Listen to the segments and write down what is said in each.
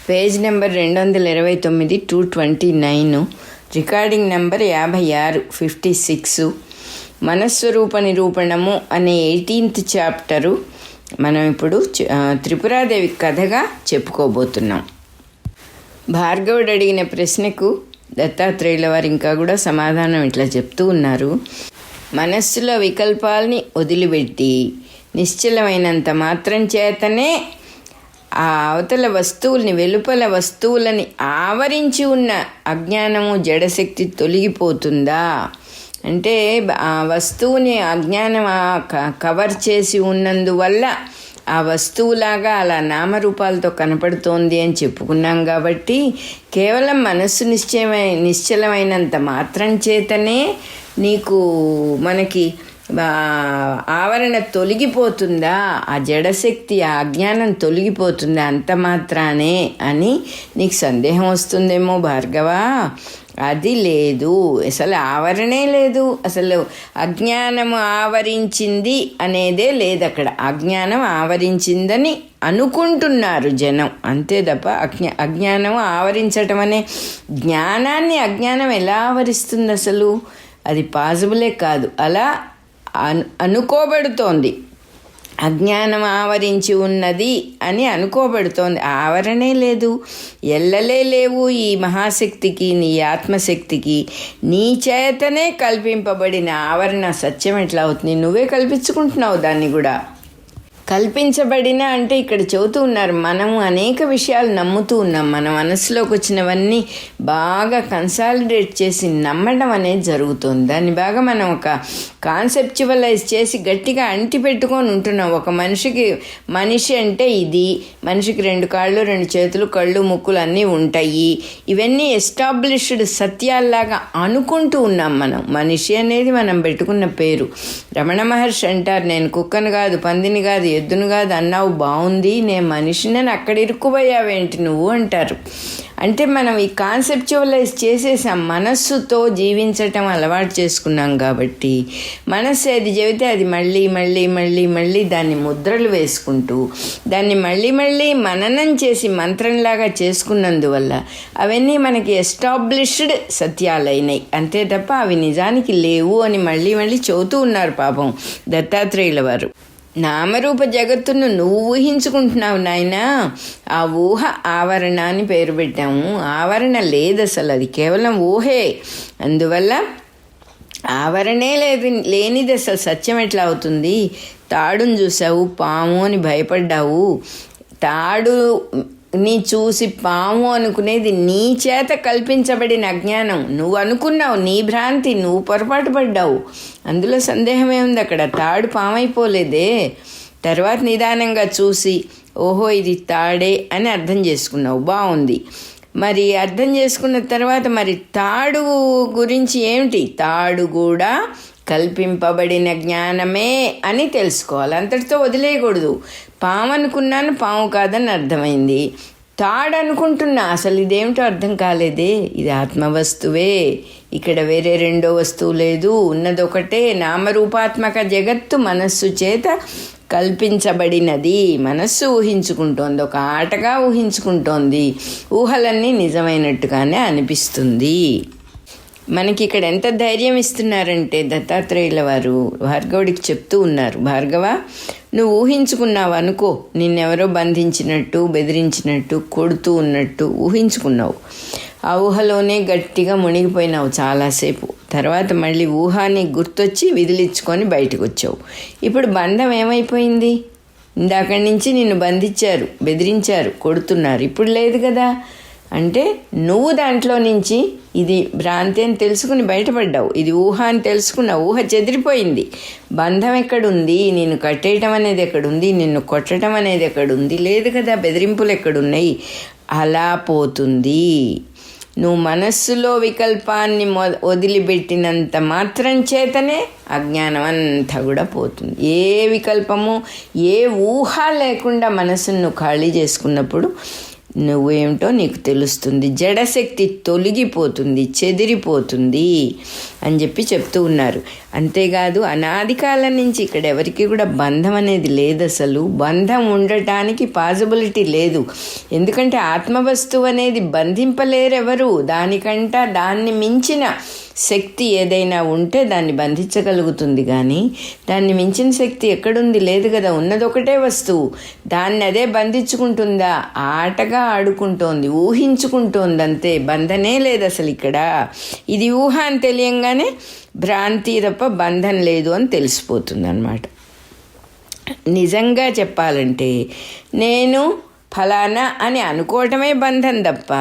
Page number 229, 229, recording number 56, 56. మనస్వరూప నిరూపణము అనే 18th chapter మనం ఇప్పుడు త్రిపురాదేవి కథగా చెప్పుకోబోతున్నాం. భార్గవుడు అడిగిన ప్రశ్నకు దత్తాత్రేయుల వారు ఇంకా కూడా సమాధానం ఇట్లా చెప్తూ ఉన్నారు. మనస్సులో వికల్పాలని వదిలిపెట్టి నిశ్చలమైనంత మాత్రం చేతనే ఆ అవతల వస్తువుల్ని, వెలుపల వస్తువులని ఆవరించి ఉన్న అజ్ఞానము, జడశక్తి తొలగిపోతుందా అంటే ఆ వస్తువుని అజ్ఞానం కవర్ చేసి ఉన్నందువల్ల ఆ వస్తువులాగా అలా నామరూపాలతో కనపడుతోంది అని చెప్పుకున్నాం. కాబట్టి కేవలం మనస్సు నిశ్చలమైనంత మాత్రం చేతనే నీకు మనకి ఆవరణ తొలగిపోతుందా, ఆ జడశక్తి, ఆ అజ్ఞానం తొలగిపోతుందా అంత మాత్రానే అని నీకు సందేహం వస్తుందేమో భార్గవా. అది లేదు, అసలు ఆవరణే లేదు. అసలు అజ్ఞానము ఆవరించింది అనేదే లేదు అక్కడ. అజ్ఞానం ఆవరించిందని అనుకుంటున్నారు జనం, అంతే తప్ప అజ్ఞానం ఆవరించటం అనే జ్ఞానాన్ని అజ్ఞానం ఎలా ఆవరిస్తుంది? అసలు అది పాసిబులే కాదు. అలా అనుకోబడుతోంది. అజ్ఞానం ఆవరించి ఉన్నది అని అనుకోబడుతోంది. ఆవరణే లేదు, ఎల్లలే లేవు ఈ మహాశక్తికి, నీ ఆత్మశక్తికి. నీ చేతనే కల్పింపబడిన ఆవరణ సత్యం ఎట్లా అవుతుంది? నువ్వే కల్పించుకుంటున్నావు దాన్ని కూడా. కల్పించబడిన అంటే ఇక్కడ చెబుతూ ఉన్నారు, మనము అనేక విషయాలు నమ్ముతూ ఉన్నాం. మన మనసులోకి వచ్చినవన్నీ బాగా కన్సాలిడేట్ చేసి నమ్మడం అనేది జరుగుతుంది. దాన్ని బాగా మనం ఒక కాన్సెప్చువలైజ్ చేసి గట్టిగా అంటి పెట్టుకొని ఉంటున్నాం. ఒక మనిషి అంటే ఇది, మనిషికి 2 కాళ్ళు, 2 చేతులు, కళ్ళు, ముక్కులు అన్నీ ఉంటాయి. ఇవన్నీ ఎస్టాబ్లిష్డ్ సత్యాల్లాగా అనుకుంటూ ఉన్నాం మనం. మనిషి అనేది మనం పెట్టుకున్న పేరు. రమణ మహర్షి అంటారు, నేను కుక్కను కాదు, పందిని కాదు, ఎద్దును కాదు అన్నావు, బాగుంది, నేను మనిషిని అక్కడ ఇరుక్కుపోయావేంటి నువ్వు అంటారు. అంటే మనం ఈ కాన్సెప్చువలైజ్ చేసేసాం, మనస్సుతో జీవించటం అలవాటు చేసుకున్నాం. కాబట్టి మనస్సు ఏది చెబితే అది మళ్ళీ మళ్ళీ మళ్ళీ మళ్ళీ దాన్ని ముద్రలు వేసుకుంటూ దాన్ని మళ్ళీ మళ్ళీ మననం చేసి మంత్రంలాగా చేసుకున్నందువల్ల అవన్నీ మనకి ఎస్టాబ్లిష్డ్ సత్యాలైనాయి, అంతే తప్ప అవి నిజానికి లేవు అని మళ్ళీ మళ్ళీ చెబుతూ ఉన్నారు పాపం దత్తాత్రేయుల వారు. నామరూప జగత్తును నువ్వు ఊహించుకుంటున్నావు నాయనా. ఆ ఊహ ఆవరణ అని పేరు పెట్టాము. ఆవరణ లేదు అసలు, అది కేవలం ఊహే. అందువల్ల ఆవరణే లేనిది అసలు సత్యం ఎట్లా అవుతుంది? తాడుని చూసావు, పాము అని భయపడ్డావు. తాడుని చూసి పాము అనుకునేది నీ చేత కల్పించబడిన అజ్ఞానం. నువ్వు అనుకున్నావు, నీ భ్రాంతి, నువ్వు పొరపాటు పడ్డావు. అందులో సందేహమే ఉంది. అక్కడ తాడు పామైపోలేదే. తర్వాత నిదానంగా చూసి ఓహో ఇది తాడే అని అర్థం చేసుకున్నావు, బాగుంది. మరి అర్థం చేసుకున్న తర్వాత మరి తాడు గురించి ఏమిటి? తాడు కూడా కల్పింపబడిన జ్ఞానమే అని తెలుసుకోవాలి, అంతటితో వదిలేయకూడదు. పాము అనుకున్నాను, పాము కాదని అర్థమైంది. తాడు అనుకుంటున్నా, అసలు ఇదేమిటో అర్థం కాలేదే. ఇది ఆత్మవస్తువే, ఇక్కడ వేరే రెండో వస్తువు లేదు, ఉన్నదొకటే. నామరూపాత్మక జగత్తు మనస్సు చేత కల్పించబడినది. మనస్సు ఊహించుకుంటోంది, ఒక ఆటగా ఊహించుకుంటోంది. ఊహలన్నీ నిజమైనట్టుగానే అనిపిస్తుంది. మనకి ఇక్కడ ఎంత ధైర్యం ఇస్తున్నారంటే దత్తాత్రేయుల వారు భార్గవుడికి చెప్తూ ఉన్నారు, భార్గవ నువ్వు ఊహించుకున్నావు అనుకో, నిన్నెవరో బంధించినట్టు, బెదిరించినట్టు, కొడుతూ ఉన్నట్టు ఊహించుకున్నావు. ఆ ఊహలోనే గట్టిగా మునిగిపోయినావు చాలాసేపు. తర్వాత మళ్ళీ ఊహాన్ని గుర్తొచ్చి విదిలించుకొని బయటకు వచ్చావు. ఇప్పుడు బంధం ఏమైపోయింది? ఇందాకడి నుంచి నిన్ను బంధించారు, బెదిరించారు, కొడుతున్నారు, ఇప్పుడు లేదు కదా. అంటే నువ్వు దాంట్లో నుంచి ఇది భ్రాంతి అని తెలుసుకుని బయటపడ్డావు. ఇది ఊహ అని తెలుసుకున్నావు, ఊహ చెదిరిపోయింది. బంధం ఎక్కడుంది? నిన్ను కట్టేయటం అనేది ఎక్కడుంది? నిన్ను కొట్టడం అనేది ఎక్కడుంది? లేదు కదా. బెదిరింపులు ఎక్కడున్నాయి? అలా పోతుంది. నువ్వు మనస్సులో వికల్పాన్ని వదిలిపెట్టినంత మాత్రం చేతనే అజ్ఞానం అంతా కూడా పోతుంది. ఏ వికల్పము, ఏ ఊహ లేకుండా మనస్సును ఖాళీ చేసుకున్నప్పుడు నువ్వేమిటో నీకు తెలుస్తుంది, జడశక్తి తొలగిపోతుంది, చెదిరిపోతుంది అని చెప్పి చెప్తూ ఉన్నారు. అంతేకాదు అనాది కాలం నుంచి ఇక్కడ ఎవరికి కూడా బంధం అనేది లేదు. అసలు బంధం ఉండటానికి పాసిబిలిటీ లేదు. ఎందుకంటే ఆత్మవస్తువు అనేది బంధింపలేరెవరు. దాన్ని మించిన శక్తి ఏదైనా ఉంటే దాన్ని బంధించగలుగుతుంది, కానీ దాన్ని మించిన శక్తి ఎక్కడుంది? లేదు కదా. ఉన్నది ఒకటే వస్తువు, దాన్ని అదే బంధించుకుంటుందా? ఆటగా ఆడుకుంటోంది, ఊహించుకుంటోంది, అంతే. బంధనే లేదు అసలు ఇక్కడ. ఇది ఊహ అని తెలియంగానే భ్రాంతి తప్ప బంధం లేదు అని తెలిసిపోతుంది అన్నమాట. నిజంగా చెప్పాలంటే నేను ఫలానా అని అనుకోవటమే బంధం తప్ప,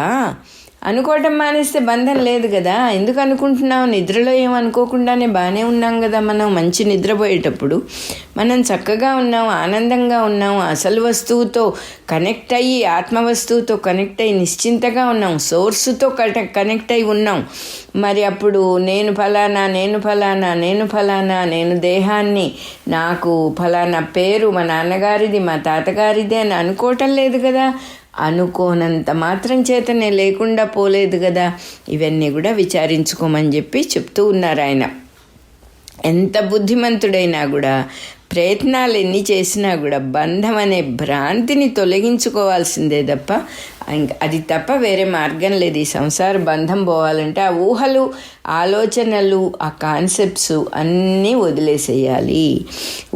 అనుకోవటం మానేస్తే బంధం లేదు కదా. ఎందుకు అనుకుంటున్నాం? నిద్రలో ఏమనుకోకుండానే బాగానే ఉన్నాం కదా. మనం మంచి నిద్రపోయేటప్పుడు మనం చక్కగా ఉన్నాం, ఆనందంగా ఉన్నాం, అసలు వస్తువుతో కనెక్ట్ అయ్యి, ఆత్మవస్తువుతో కనెక్ట్ అయ్యి నిశ్చింతగా ఉన్నాం, సోర్సుతో కనెక్ట్ అయ్యి ఉన్నాం. మరి అప్పుడు నేను ఫలానా, నేను ఫలానా, నేను ఫలానా, నేను దేహాన్ని, నాకు ఫలానా పేరు మా నాన్నగారిది, మా తాతగారిది అని అనుకోవటం లేదు కదా. అనుకోనంత మాత్రం చేతనే లేకుండా పోలేదు కదా. ఇవన్నీ కూడా విచారించుకోమని చెప్పి చెప్తూ ఉన్నారు ఆయన. ఎంత బుద్ధిమంతుడైనా కూడా, ప్రయత్నాలు ఎన్ని చేసినా కూడా బంధం అనే భ్రాంతిని తొలగించుకోవాల్సిందే తప్ప, అది తప్ప వేరే మార్గం లేదు. ఈ సంసార బంధం పోవాలంటే ఆ ఊహలు, ఆలోచనలు, ఆ కాన్సెప్ట్స్ అన్నీ వదిలేసేయాలి.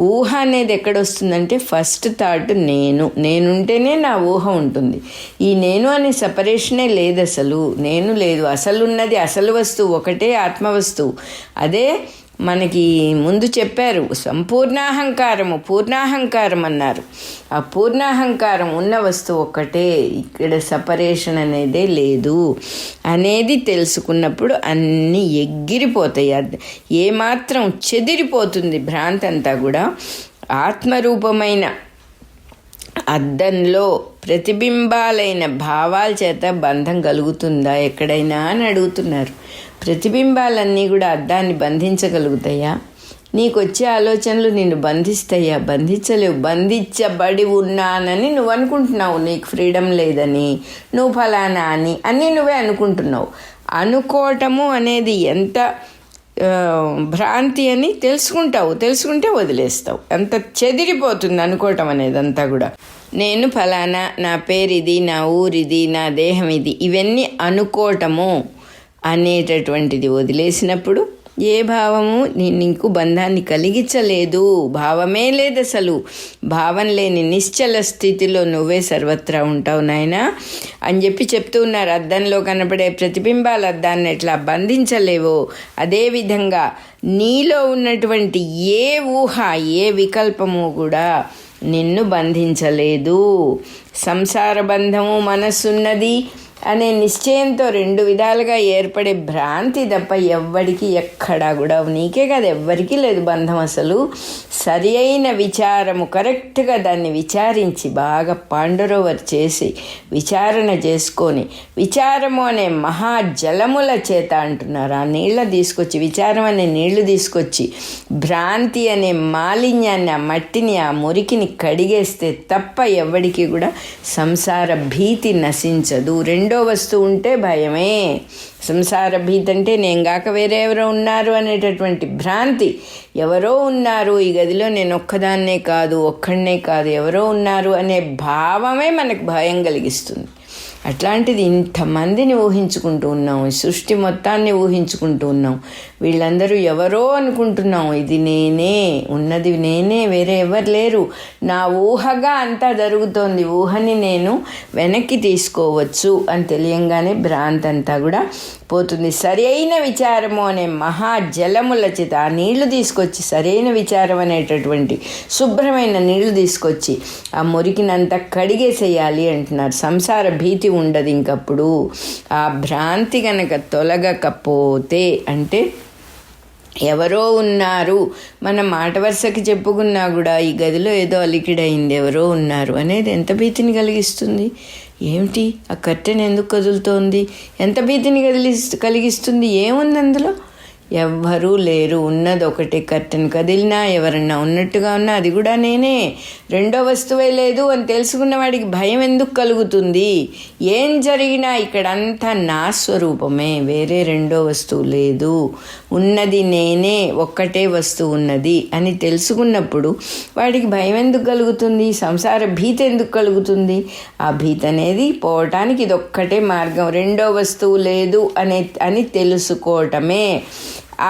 ఊహ అనేది ఎక్కడొస్తుందంటే ఫస్ట్ థాట్ నేనుంటేనే నా ఊహ ఉంటుంది. ఈ నేను అనే సపరేషనే లేదు అసలు. నేను లేదు, అసలు ఉన్నది అసలు వస్తువు ఒకటే, ఆత్మవస్తువు. అదే మనకి ముందు చెప్పారు, సంపూర్ణాహంకారము, పూర్ణాహంకారం అన్నారు. ఆ పూర్ణాహంకారం ఉన్న వస్తువు ఒక్కటే, ఇక్కడ సపరేషన్ అనేదే లేదు అనేది తెలుసుకున్నప్పుడు అన్నీ ఎగిరిపోతాయి. ఏమాత్రం చెదిరిపోతుంది భ్రాంతి అంతా కూడా. ఆత్మరూపమైన అద్దంలో ప్రతిబింబాలైన భావాల చేత బంధం కలుగుతుందా ఎక్కడైనా అని అడుగుతున్నారు. ప్రతిబింబాలన్నీ కూడా అద్దాన్ని బంధించగలుగుతాయా? నీకు వచ్చే ఆలోచనలు నిన్ను బంధిస్తాయా? బంధించలేవు. బంధించబడి ఉన్నానని నువ్వు అనుకుంటున్నావు, నీకు ఫ్రీడమ్ లేదని, నువ్వు ఫలానా అని అన్నీ నువ్వే అనుకుంటున్నావు. అనుకోవటము అనేది ఎంత భ్రాంతి అని తెలుసుకుంటే వదిలేస్తావు. అంత చెదిరిపోతుంది అనుకోవటం అనేది అంతా కూడా. నేను ఫలానా, నా పేరు ఇది, నా ఊరిది, నా దేహం ఇది, ఇవన్నీ అనుకోవటము అనేటటువంటిది వదిలేసినప్పుడు ఏ భావము నీకు బంధాన్ని కలిగించలేదు. భావమే లేదు అసలు. భావం లేని నిశ్చల స్థితిలో నువ్వే సర్వత్రా ఉంటావు నాయనా అని చెప్పి చెప్తూ ఉన్నారు. అద్దంలో కనపడే ప్రతిబింబాలు అద్దాన్ని ఎట్లా బంధించలేవో, అదేవిధంగా నీలో ఉన్నటువంటి ఏ ఊహ, ఏ వికల్పము కూడా నిన్ను బంధించలేదు. సంసార బంధము మనస్సున్నది అనే నిశ్చయంతో రెండు విధాలుగా ఏర్పడే భ్రాంతి తప్ప ఎవ్వడికి ఎక్కడా కూడా, నీకే కాదు ఎవ్వరికీ లేదు బంధం అసలు. సరి అయిన విచారము, కరెక్ట్గా దాన్ని విచారించి బాగా పాండరోవర్ చేసి విచారణ చేసుకొని, విచారము అనే మహాజలముల చేత అంటున్నారు, ఆ నీళ్ళ తీసుకొచ్చి, విచారం అనే నీళ్లు తీసుకొచ్చి భ్రాంతి అనే మాలిన్యాన్ని, ఆ మట్టిని, ఆ మురికిని కడిగేస్తే తప్ప ఎవ్వడికి కూడా సంసార భీతి నశించదు. రెండో వస్తువు ఉంటే భయమే. సంసార భీతి అంటే నేను కాక వేరే ఎవరో ఉన్నారు అనేటటువంటి భ్రాంతి. ఎవరో ఉన్నారు ఈ గదిలో, నేను ఒక్కదాన్నే కాదు, ఒక్కడనే కాదు, ఎవరో ఉన్నారు అనే భావమే మనకు భయం కలిగిస్తుంది. అట్లాంటిది ఇంతమందిని ఊహించుకుంటూ ఉన్నాం, సృష్టి మొత్తాన్ని ఊహించుకుంటూ ఉన్నాం. వీళ్ళందరూ ఎవరో అనుకుంటున్నాం. ఇది నేనే, ఉన్నది నేనే, వేరే ఎవరు లేరు. నా ఊహగా అంతా జరుగుతోంది. ఊహని నేను వెనక్కి తీసుకోవచ్చు అని తెలియంగానే భ్రాంతి అంతా కూడా పోతుంది. సరైన విచారము అనే మహాజలముల చేత ఆ నీళ్లు తీసుకొచ్చి, సరైన విచారం అనేటటువంటి శుభ్రమైన నీళ్లు తీసుకొచ్చి ఆ మురికినంతా కడిగేసేయాలి అంటున్నారు. సంసార భీతి ఉండదు ఇంకప్పుడు. ఆ భ్రాంతి కనుక తొలగకపోతే, అంటే ఎవరో ఉన్నారు, మనం మాట వరుసకి చెప్పుకున్నా కూడా ఈ గదిలో ఏదో అలికిడైంది, ఎవరో ఉన్నారు అనేది ఎంత భీతిని కలిగిస్తుంది. ఏమిటి ఆ కర్టెన్ ఎందుకు కదులుతోంది, ఎంత భీతిని కలిగిస్తుంది. ఏముంది అందులో? ఎవ్వరూ లేరు, ఉన్నది ఒకటే. కర్టెన్ కదిలినా ఎవరన్నా ఉన్నట్టుగా ఉన్నా అది కూడా నేనే. రెండో వస్తువే లేదు అని తెలుసుకున్న వాడికి భయం ఎందుకు కలుగుతుంది? ఏం జరిగినా ఇక్కడంతా నా స్వరూపమే, వేరే రెండో వస్తువు లేదు. ఉన్నది నేనే, ఒక్కటే వస్తువు ఉన్నది అని తెలుసుకున్నప్పుడు వాడికి భయం ఎందుకు కలుగుతుంది? సంసార భీతి ఎందుకు కలుగుతుంది? ఆ భీతి అనేది పోవటానికి ఇదొక్కటే మార్గం, రెండో వస్తువు లేదు అని తెలుసుకోవటమే.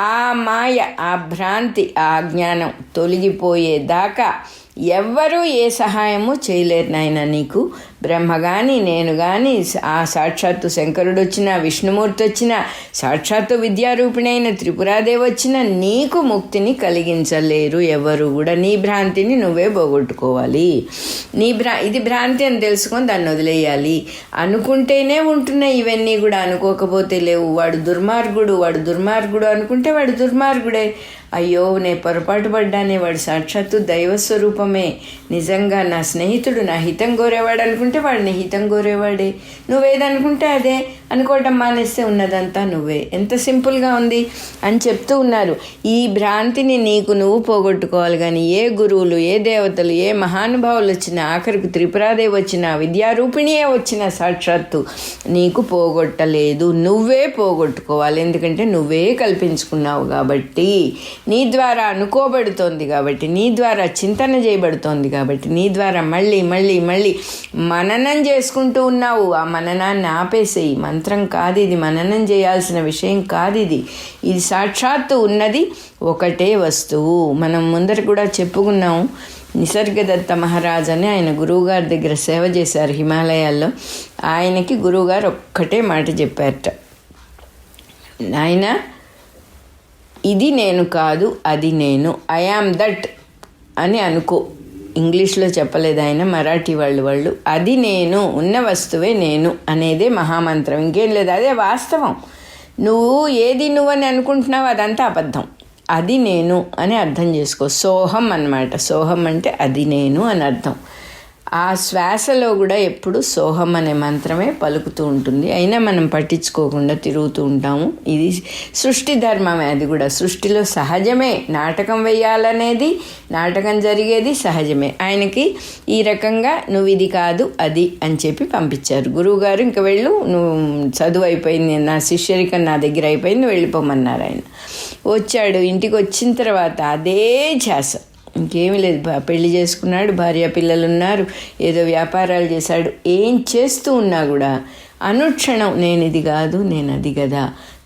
ఆ మాయ, ఆ భ్రాంతి, ఆ అజ్ఞానం తొలగిపోయేదాకా ఎవ్వరూ ఏ సహాయము చేయలేరు నాయన. నీకు బ్రహ్మ కానీ నేను కానీ, ఆ సాక్షాత్తు శంకరుడు వచ్చినా, విష్ణుమూర్తి వచ్చినా, సాక్షాత్తు విద్యారూపిణి అయిన త్రిపురాదేవి వచ్చినా నీకు ముక్తిని కలిగించలేరు ఎవరు కూడా. నీ భ్రాంతిని నువ్వే పోగొట్టుకోవాలి. ఇది భ్రాంతి అని తెలుసుకొని దాన్ని వదిలేయాలి. అనుకుంటేనే ఉంటున్నాయి ఇవన్నీ కూడా, అనుకోకపోతే లేవు. వాడు దుర్మార్గుడు అనుకుంటే వాడు దుర్మార్గుడే. అయ్యో నే పొరపాటు పడ్డానే, వాడు సాక్షాత్తు దైవస్వరూపమే. నిజంగా నా స్నేహితుడు నా హితం కోరేవాడు అనుకుంటే వాడు నీ హితం కోరేవాడే. నువ్వేదనుకుంటే అదే. అనుకోవటం మానేస్తే ఉన్నదంతా నువ్వే. ఎంత సింపుల్గా ఉంది అని చెప్తూ ఉన్నారు. ఈ భ్రాంతిని నీకు నువ్వు పోగొట్టుకోవాలి. కానీ ఏ గురువులు, ఏ దేవతలు, ఏ మహానుభావులు వచ్చినా, ఆఖరికి త్రిపురాదేవి వచ్చినా, విద్యారూపిణియే వచ్చినా సాక్షాత్తు నీకు పోగొట్టలేదు. నువ్వే పోగొట్టుకోవాలి. ఎందుకంటే నువ్వే కల్పించుకున్నావు కాబట్టి, నీ ద్వారా అనుకోబడుతోంది కాబట్టి, నీ ద్వారా చింతన చేయబడుతోంది కాబట్టి, నీ ద్వారా మళ్ళీ మళ్ళీ మళ్ళీ మననం చేసుకుంటూ ఉన్నావు. ఆ మననాన్ని ఆపేసేయి. మంత్రం కాదు ఇది, మననం చేయాల్సిన విషయం కాదు ఇది. ఇది సాక్షాత్తు ఉన్నది ఒకటే వస్తువు. మనం ముందర కూడా చెప్పుకున్నాము. నిసర్గదత్త మహారాజ్ అని ఆయన గురువుగారి దగ్గర సేవ చేశారు హిమాలయాల్లో. ఆయనకి గురువుగారు ఒక్కటే మాట చెప్పారట, నాయన ఇది నేను కాదు, అది నేను, ఐ యామ్ దట్ అని అనుకో. ఇంగ్లీష్లో చెప్పలేదు ఆయన, మరాఠీ వాళ్ళు అది నేను, ఉన్న వస్తువే నేను అనేదే మహామంత్రం, ఇంకేం లేదు. అదే వాస్తవం. నువ్వు ఏది నువ్వని అనుకుంటున్నావు అదంతా అబద్ధం. అది నేను అని అర్థం చేసుకో. సోహం అన్నమాట. సోహం అంటే అది నేను అని అర్థం. ఆ శ్వాసలో కూడా ఎప్పుడు సోహం అనే మంత్రమే పలుకుతూ ఉంటుంది. అయినా మనం పట్టించుకోకుండా తిరుగుతూ ఉంటాము. ఇది సృష్టి ధర్మమే. అది కూడా సృష్టిలో సహజమే. నాటకం వేయాలనేది, నాటకం జరిగేది సహజమే. ఆయనకి ఈ రకంగా నువ్వు ఇది కాదు అది అని చెప్పి పంపించారు గురువుగారు. ఇంక వెళ్ళు, నువ్వు చదువు అయిపోయింది, నా శిష్యరికం నా దగ్గర అయిపోయింది, వెళ్ళిపోమన్నారు. ఆయన వచ్చాడు. ఇంటికి వచ్చిన తర్వాత అదే ధ్యాస, ఇంకేమీ లేదు. పెళ్లి చేసుకున్నాడు, భార్య పిల్లలు ఉన్నారు, ఏదో వ్యాపారాలు చేశాడు. ఏం చేస్తూ ఉన్నా కూడా అనుక్షణం నేను ఇది కాదు, నేను అది కదా,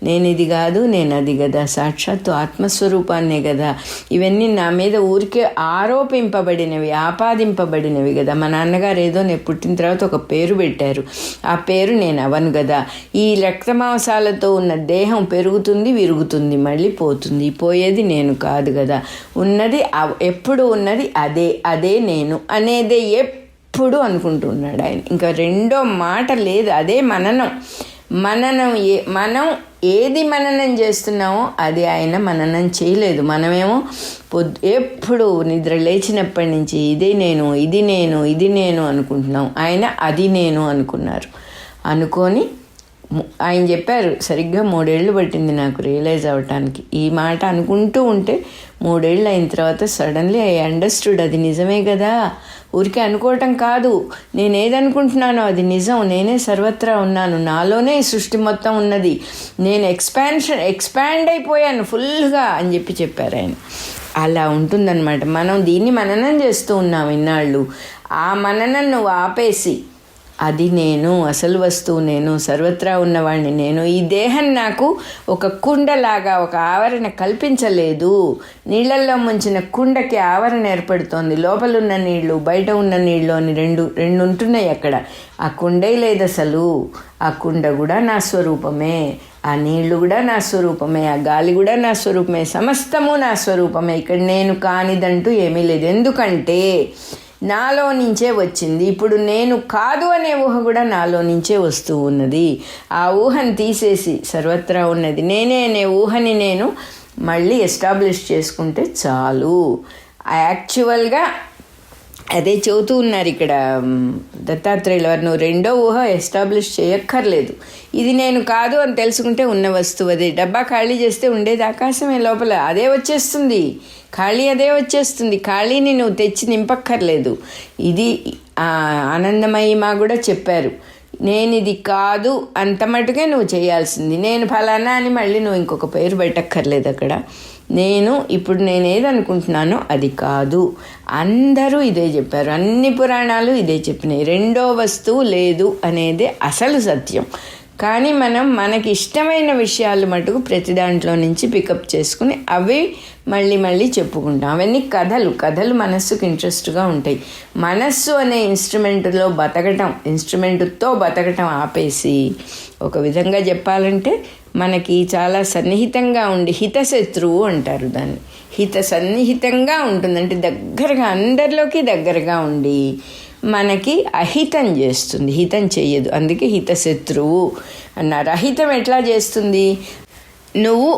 నేను ఇది కాదు, నేను అది కదా, సాక్షాత్తు ఆత్మస్వరూపాన్నే కదా. ఇవన్నీ నా మీద ఊరికే ఆరోపింపబడినవి, ఆపాదింపబడినవి కదా. మా నాన్నగారు ఏదో నేను పుట్టిన తర్వాత ఒక పేరు పెట్టారు, ఆ పేరు నేను అవను కదా. ఈ రక్తమాంసాలతో ఉన్న దేహం పెరుగుతుంది, విరుగుతుంది, మళ్ళీ పోతుంది. పోయేది నేను కాదు కదా. ఉన్నది ఎప్పుడు ఉన్నది అదే నేను అనేదే ఎప్పుడు అనుకుంటున్నాడు ఆయన. ఇంకా రెండో మాట లేదు. అదే మననం. మనం ఏది మననం చేస్తున్నామో అది ఆయన మననం చేయలేదు. మనమేమో ఎప్పుడు నిద్ర లేచినప్పటి నుంచి ఇది నేను అనుకుంటున్నాం. ఆయన అది నేను అనుకున్నారు. అనుకొని ఆయన చెప్పారు, సరిగ్గా 3 ఏళ్ళు పట్టింది నాకు రియలైజ్ అవ్వటానికి. ఈ మాట అనుకుంటూ ఉంటే 3 ఏళ్ళు అయిన తర్వాత సడన్లీ ఐ అండర్స్టూడ్. అది నిజమే కదా, ఊరికే అనుకోవటం కాదు. నేను ఏదనుకుంటున్నానో అది నిజం. నేనే సర్వత్రా ఉన్నాను, నాలోనే సృష్టి మొత్తం ఉన్నది. నేను ఎక్స్పాండ్ అయిపోయాను ఫుల్గా అని చెప్పారు ఆయన. అలా ఉంటుందన్నమాట. మనం దీన్ని మననం చేస్తూ ఉన్నాం ఇన్నాళ్ళు. ఆ మననం నువ్వు ఆపేసి అది నేను, అసలు వస్తువు నేను, సర్వత్రా ఉన్నవాడిని నేను. ఈ దేహం నాకు ఒక కుండలాగా ఒక ఆవరణ కల్పించలేదు. నీళ్ళల్లో ముంచిన కుండకి ఆవరణ ఏర్పడుతోంది. లోపల ఉన్న నీళ్లు, బయట ఉన్న నీళ్ళు అని రెండు ఉంటున్నాయి అక్కడ. ఆ కుండే లేదు అసలు. ఆ కుండ కూడా నా స్వరూపమే, ఆ నీళ్లు కూడా నా స్వరూపమే, ఆ గాలి కూడా నా స్వరూపమే, సమస్తము నా స్వరూపమే. ఇక్కడ నేను కానిదంటూ ఏమీ లేదు. ఎందుకంటే నాలో నుంచే వచ్చింది. ఇప్పుడు నేను కాదు అనే ఊహ కూడా నాలో నుంచే వస్తూ ఉన్నది. ఆ ఊహను తీసేసి సర్వత్రా ఉన్నది నేనే అనే ఊహని నేను మళ్ళీ ఎస్టాబ్లిష్ చేసుకుంటే చాలు. యాక్చువల్గా అదే చెబుతూ ఉన్నారు ఇక్కడ దత్తాత్రేయుల వారు, నువ్వు రెండో ఊహ ఎస్టాబ్లిష్ చేయక్కర్లేదు. ఇది నేను కాదు అని తెలుసుకుంటే ఉన్న వస్తువు అదే. డబ్బా ఖాళీ చేస్తే ఉండేది ఆకాశమే, లోపల అదే వచ్చేస్తుంది, ఖాళీ అదే వచ్చేస్తుంది. ఖాళీని నువ్వు తెచ్చి నింపక్కర్లేదు. ఇది ఆనందమయ్యి మా కూడా చెప్పారు, నేను ఇది కాదు అంత మటుకే నువ్వు చేయాల్సింది. నేను ఫలానా అని మళ్ళీ నువ్వు ఇంకొక పేరు పెట్టక్కర్లేదు అక్కడ. ఇప్పుడు నేను ఏదనుకుంటున్నానో అది కాదు. అందరూ ఇదే చెప్పారు, అన్ని పురాణాలు ఇదే చెప్పినాయి. రెండో వస్తువు లేదు అనేదే అసలు సత్యం. కానీ మనం మనకి ఇష్టమైన విషయాలు మటుకు ప్రతి దాంట్లో నుంచి పికప్ చేసుకుని అవి మళ్ళీ మళ్ళీ చెప్పుకుంటాం. అవన్నీ కథలు మనస్సుకు ఇంట్రెస్ట్గా ఉంటాయి. మనస్సు అనే ఇన్స్ట్రుమెంటుతో బతకటం ఆపేసి, ఒక విధంగా చెప్పాలంటే మనకి చాలా సన్నిహితంగా ఉండి, హితశత్రువు అంటారు దాన్ని. సన్నిహితంగా ఉంటుందంటే దగ్గరగా, అందరిలోకి దగ్గరగా ఉండి మనకి అహితం చేస్తుంది, హితం చెయ్యదు. అందుకే హితశత్రువు అన్నారు. అహితం ఎట్లా చేస్తుంది? నువ్వు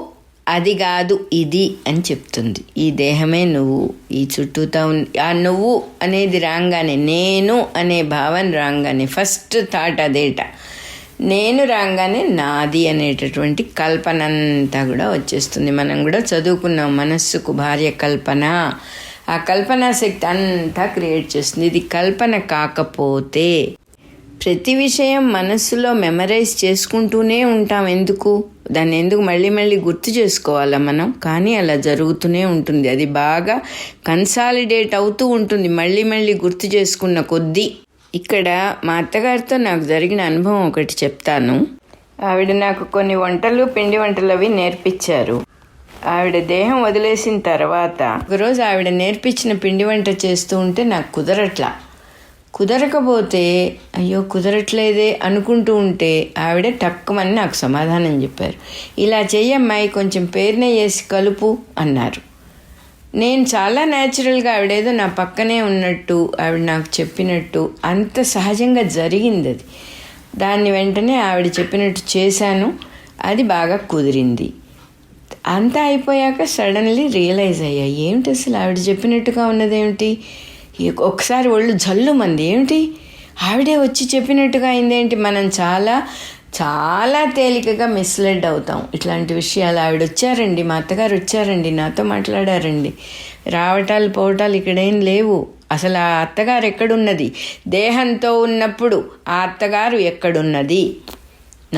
అది కాదు ఇది అని చెప్తుంది. ఈ దేహమే నువ్వు, ఈ చుట్టూతా ఆ నువ్వు అనేది రాగానే, నేను అనే భావన రాగానే ఫస్ట్ థాట్ అదేట. నేను రాగానే నాది అనేటటువంటి కల్పన అంతా కూడా వచ్చేస్తుంది. మనం కూడా చదువుకున్నాం, మనస్సుకు భార్య కల్పన. ఆ కల్పనా శక్తి అంతా క్రియేట్ చేస్తుంది. ఇది కల్పన కాకపోతే ప్రతి విషయం మనస్సులో మెమరైజ్ చేసుకుంటూనే ఉంటాం. దాన్ని ఎందుకు మళ్ళీ మళ్ళీ గుర్తు చేసుకోవాలా మనం? కానీ అలా జరుగుతూనే ఉంటుంది. అది బాగా కన్సాలిడేట్ అవుతూ ఉంటుంది మళ్ళీ మళ్ళీ గుర్తు చేసుకున్న కొద్దీ. ఇక్కడ మా అత్తగారితో నాకు జరిగిన అనుభవం ఒకటి చెప్తాను. ఆవిడ నాకు కొన్ని పిండి వంటలు అవి నేర్పించారు. ఆవిడ దేహం వదిలేసిన తర్వాత ఒకరోజు ఆవిడ నేర్పించిన పిండి వంట చేస్తూ ఉంటే నాకు కుదరకపోతే అయ్యో కుదరట్లేదే అనుకుంటూ ఉంటే ఆవిడ టక్కుమని నాకు సమాధానం చెప్పారు. ఇలా చెయ్యమ్మాయి, కొంచెం పేరునే వేసి కలుపు అన్నారు. నేను చాలా న్యాచురల్గా ఆవిడేదో నా పక్కనే ఉన్నట్టు, ఆవిడ నాకు చెప్పినట్టు అంత సహజంగా జరిగింది అది. దాన్ని వెంటనే ఆవిడ చెప్పినట్టు చేశాను. అది బాగా కుదిరింది. అంతా అయిపోయాక సడన్లీ రియలైజ్ అయ్యా, ఏమిటి అసలు ఆవిడ చెప్పినట్టుగా ఉన్నదేమిటి? ఒకసారి ఒళ్ళు జల్లుమంది, ఏమిటి ఆవిడే వచ్చి చెప్పినట్టుగా అయిందేంటి? మనం చాలా చాలా తేలికగా మిస్లెడ్ అవుతాం ఇట్లాంటి విషయాలు. ఆవిడ వచ్చారండి, మా అత్తగారు వచ్చారండి, నాతో మాట్లాడారండి, రావటాలు పోవటాలు ఇక్కడేం లేవు. అసలు ఆ అత్తగారు ఎక్కడున్నది? దేహంతో ఉన్నప్పుడు ఆ అత్తగారు ఎక్కడున్నది?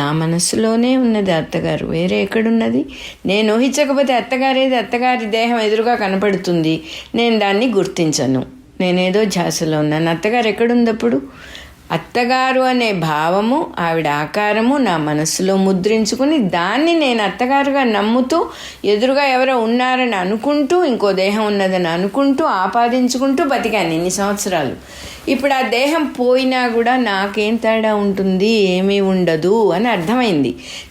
నా మనస్సులోనే ఉన్నది అత్తగారు, వేరే ఎక్కడున్నది? నేను ఊహించకపోతే అత్తగారి దేహం ఎదురుగా కనపడుతుంది, నేను దాన్ని గుర్తించను, నేనేదో ధ్యాసలో ఉన్నాను. అత్తగారు ఎక్కడుంది అప్పుడు? అత్తగారు అనే భావము, ఆవిడ ఆకారము నా మనస్సులో ముద్రించుకుని దాన్ని నేను అత్తగారుగా నమ్ముతూ, ఎదురుగా ఎవరో ఉన్నారని అనుకుంటూ, ఇంకో దేహం ఉన్నదని అనుకుంటూ ఆపాదించుకుంటూ బతికాను ఇన్ని సంవత్సరాలు. ఇప్పుడు ఆ దేహం పోయినా కూడా నాకేం తేడా ఉంటుంది? ఏమీ ఉండదు అని అర్థమైంది.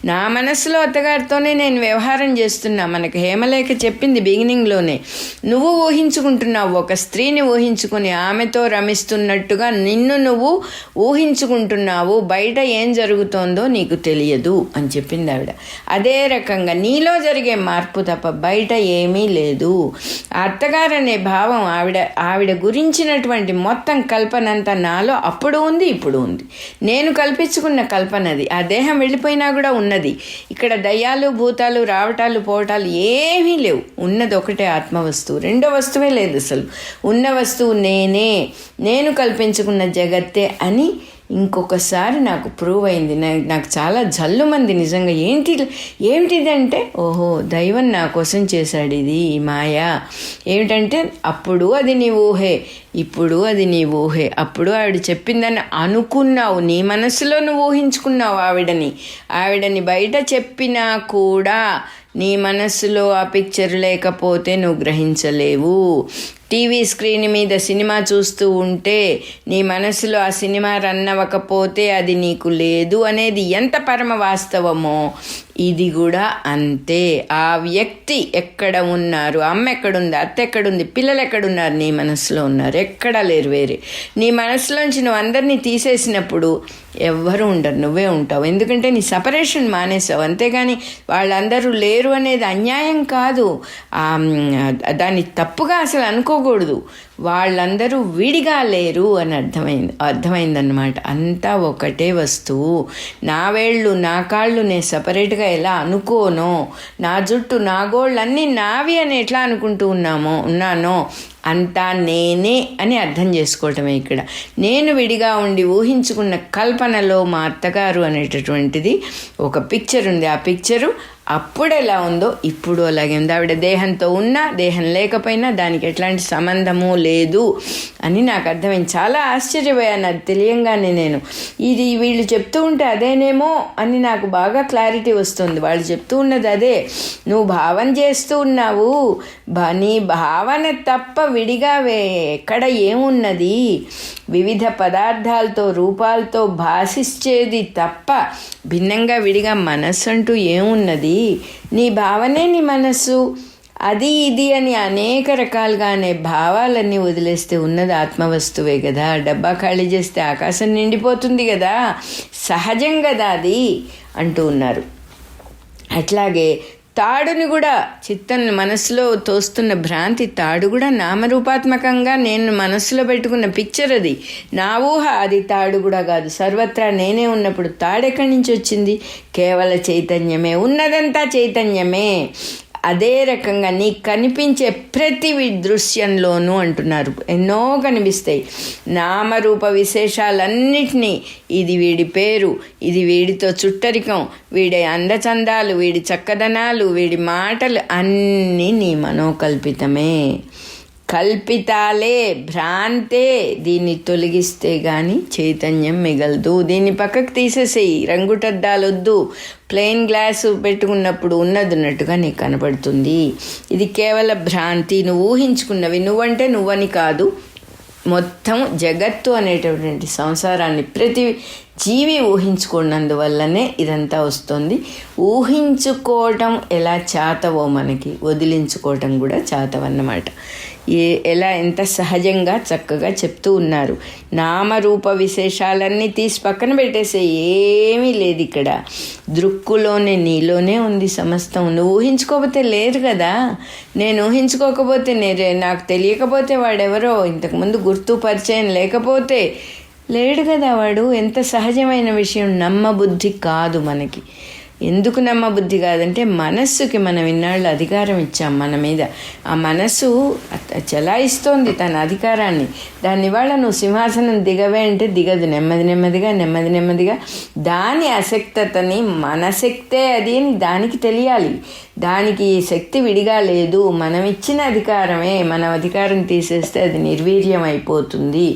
నా మనసులో అత్తగారితోనే నేను వ్యవహారం చేస్తున్నా. మనకు హేమలేఖ చెప్పింది బిగినింగ్లోనే, నువ్వు ఊహించుకుంటున్నావు, ఒక స్త్రీని ఊహించుకుని ఆమెతో రమిస్తున్నట్టుగా నిన్ను నువ్వు ఊహించుకుంటున్నావు, బయట ఏం జరుగుతోందో నీకు తెలియదు అని చెప్పింది ఆవిడ. అదే రకంగా నీలో జరిగే మార్పు తప్ప బయట ఏమీ లేదు. ఆ అత్తగారు అనే భావం ఆవిడ గురించినటువంటి మొత్తం కల్పనంతా నాలో అప్పుడు ఉంది, ఇప్పుడు ఉంది. నేను కల్పించుకున్న కల్పనది. ఆ దేహం వెళ్ళిపోయినా కూడా ఉన్నది. ఇక్కడ దయ్యాలు భూతాలు రావటాలు పోవటాలు ఏమీ లేవు. ఉన్నది ఒకటే ఆత్మవస్తువు, రెండో వస్తువే లేదు అసలు. ఉన్న వస్తువు నేను కల్పించుకున్న జగత్తే అని ఇంకొకసారి నాకు ప్రూవ్ అయింది. నాకు చాలా జల్లుమంది నిజంగా. ఏమిటిదంటే, ఓహో దైవం నా కోసం చేశాడు ఇది, ఈ మాయ. ఏమిటంటే అప్పుడు అది నీ ఊహే, ఇప్పుడు అది నీ ఊహే. అప్పుడు ఆవిడ చెప్పిందని అనుకున్నావు, నీ మనసులో నువ్వు ఊహించుకున్నావు ఆవిడని బయట చెప్పినా కూడా నీ మనస్సులో ఆ పిక్చర్ లేకపోతే నువ్వు గ్రహించలేవు. టీవీ స్క్రీన్ మీద సినిమా చూస్తూ ఉంటే నీ మనసులో ఆ సినిమా రన్ అవ్వకపోతే అది నీకు లేదు అనేది ఎంత పరమ వాస్తవమో ఇది కూడా అంతే. ఆ వ్యక్తి ఎక్కడ ఉన్నారు, అమ్మ ఎక్కడుంది, అత్త ఎక్కడుంది, పిల్లలు ఎక్కడున్నారు, నీ మనసులో ఉన్నారు, ఎక్కడా లేరు వేరే. నీ మనసులోంచి నువ్వు అందరినీ తీసేసినప్పుడు ఎవ్వరూ ఉండరు, నువ్వే ఉంటావు. ఎందుకంటే నీ సపరేషన్ మానేసావు. అంతేగాని వాళ్ళందరూ లేరు అనేది అన్యాయం కాదు, దాన్ని తప్పుగా అసలు అనుకోకూడదు. అనుకోకూడదు. వాళ్ళందరూ విడిగా లేరు అని అర్థమైందన్నమాట. అంతా ఒకటే వస్తువు. నా వేళ్ళు నా కాళ్ళు నేను సపరేట్గా ఎలా అనుకోనో, నా జుట్టు నా గోళ్ళు అన్నీ నావి అని ఎట్లా అనుకుంటూ ఉన్నానో అంతా నేనే అని అర్థం చేసుకోవటమే ఇక్కడ. నేను విడిగా ఉండి ఊహించుకున్న కల్పనలో మా అత్తగారు అనేటటువంటిది ఒక పిక్చర్ ఉంది. ఆ పిక్చరు అప్పుడు ఎలా ఉందో ఇప్పుడు అలాగే ఉంది. ఆవిడ దేహంతో ఉన్నా దేహం లేకపోయినా దానికి ఎట్లాంటి సంబంధము లేదు అని నాకు అర్థమైంది. చాలా ఆశ్చర్యపోయాను అది తెలియంగానే. నేను ఇది వీళ్ళు చెప్తూ ఉంటే అదేనేమో అని నాకు బాగా క్లారిటీ వస్తుంది. వాళ్ళు చెప్తూ ఉన్నది అదే. నువ్వు భావన చేస్తూ ఉన్నావు, నీ భావన తప్ప విడిగా ఎక్కడ ఏమున్నది? వివిధ పదార్థాలతో రూపాలతో భాషించేది తప్ప భిన్నంగా విడిగా మనస్సు అంటూ ఏమున్నది? నీ భావనే నీ మనస్సు. అది ఇది అని అనేక రకాలుగానే భావాలన్నీ వదిలేస్తే ఉన్నది ఆత్మవస్తువే కదా. డబ్బా ఖాళీ చేస్తే ఆకాశం నిండిపోతుంది కదా, సహజం కదా అది అంటూ ఉన్నారు. అట్లాగే తాడుని కూడా, చిత్తం మనసులో తోస్తున్న భ్రాంతి తాడు కూడా నామరూపాత్మకంగా నేను మనస్సులో పెట్టుకున్న పిక్చర్ అది. నా ఊహ, అది తాడు కూడా కాదు. సర్వత్రా నేనే ఉన్నప్పుడు తాడెక్కడి నుంచి వచ్చింది? కేవల చైతన్యమే, ఉన్నదంతా చైతన్యమే. అదే రకంగా నీకు కనిపించే ప్రతి దృశ్యంలోనూ అంటున్నారు ఎన్నో కనిపిస్తాయి. నామరూప విశేషాలన్నిటినీ, ఇది వీడి పేరు, ఇది వీడితో చుట్టరికం, వీడి అందచందాలు, వీడి చక్కదనాలు, వీడి మాటలు అన్నీ నీ మనోకల్పితమే. కల్పితాలే, భ్రాంతే. దీన్ని తొలగిస్తే కానీ చైతన్యం మిగలదు. దీన్ని పక్కకు తీసేసేయి. రంగుటద్దాలొద్దు. ప్లెయిన్ గ్లాసు పెట్టుకున్నప్పుడు ఉన్నట్టుగా నీకు కనపడుతుంది. ఇది కేవల భ్రాంతి. నువ్వు ఊహించుకున్నవి. నువ్వంటే నువ్వని కాదు, మొత్తం జగత్తు అనేటటువంటి సంసారాన్ని ప్రతి జీవి ఊహించుకున్నందువల్లనే ఇదంతా వస్తుంది. ఊహించుకోవటం ఎలా చేతవో మనకి వదిలించుకోవటం కూడా చేతవన్నమాట. ఎలా ఎంత సహజంగా చక్కగా చెప్తూ ఉన్నారు. నామరూప విశేషాలన్నీ తీసి పక్కన పెట్టేసే, ఏమీ లేదు ఇక్కడ. దృక్కులోనే నీలోనే ఉంది సమస్తం. నువ్వు ఊహించుకోకపోతే లేదు కదా. నేను ఊహించుకోకపోతే, నాకు తెలియకపోతే వాడెవరో ఇంతకుముందు గుర్తు పరిచయం లేకపోతే లేడు కదా వాడు. ఎంత సహజమైన విషయం. నమ్మబుద్ధి కాదు మనకి. ఎందుకు నమ్మబుద్ధి కాదంటే మనస్సుకి మనం ఇన్నాళ్ళు అధికారం ఇచ్చాం మన మీద. ఆ మనస్సు చలాయిస్తోంది తన అధికారాన్ని. దాని ఇవాళ నువ్వు సింహాసనం దిగవే అంటే దిగదు. నెమ్మదిగా దాని అశక్తతని, మన శక్తే అది అని దానికి తెలియాలి. దానికి శక్తి విడిగా లేదు, మనం ఇచ్చిన అధికారమే. మన అధికారం తీసేస్తే అది నిర్వీర్యం అయిపోతుంది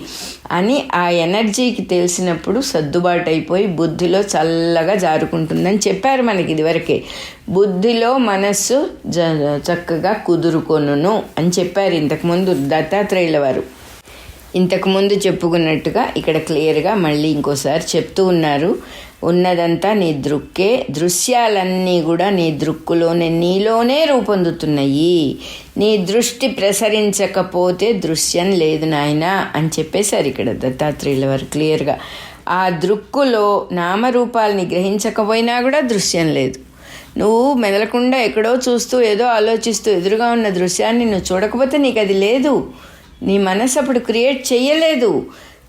అని ఆ ఎనర్జీకి తెలిసినప్పుడు సర్దుబాటు అయిపోయి బుద్ధిలో చల్లగా జారుకుంటుందని చెప్పారు మనకి ఇదివరకే. బుద్ధిలో మనస్సు చక్కగా కుదురుకొనును అని చెప్పారు ఇంతకుముందు దత్తాత్రేయుల వారు. ఇంతకుముందు చెప్పుకున్నట్టుగా ఇక్కడ క్లియర్గా మళ్ళీ ఇంకోసారి చెప్తూ ఉన్నారు. ఉన్నదంతా నీ దృక్కే, దృశ్యాలన్నీ కూడా నీ దృక్కులోనే నీలోనే రూపొందుతున్నాయి. నీ దృష్టి ప్రసరించకపోతే దృశ్యం లేదు నాయనా అని చెప్పేశారు ఇక్కడ దత్తాత్రేయుల వారు క్లియర్గా. ఆ దృక్కులో నామరూపాలని గ్రహించకపోయినా కూడా దృశ్యం లేదు. నువ్వు మెదలకుండా ఎక్కడో చూస్తూ ఏదో ఆలోచిస్తూ ఎదురుగా ఉన్న దృశ్యాన్ని నువ్వు చూడకపోతే నీకు అది లేదు. నీ మనసు అప్పుడు క్రియేట్ చెయ్యలేదు.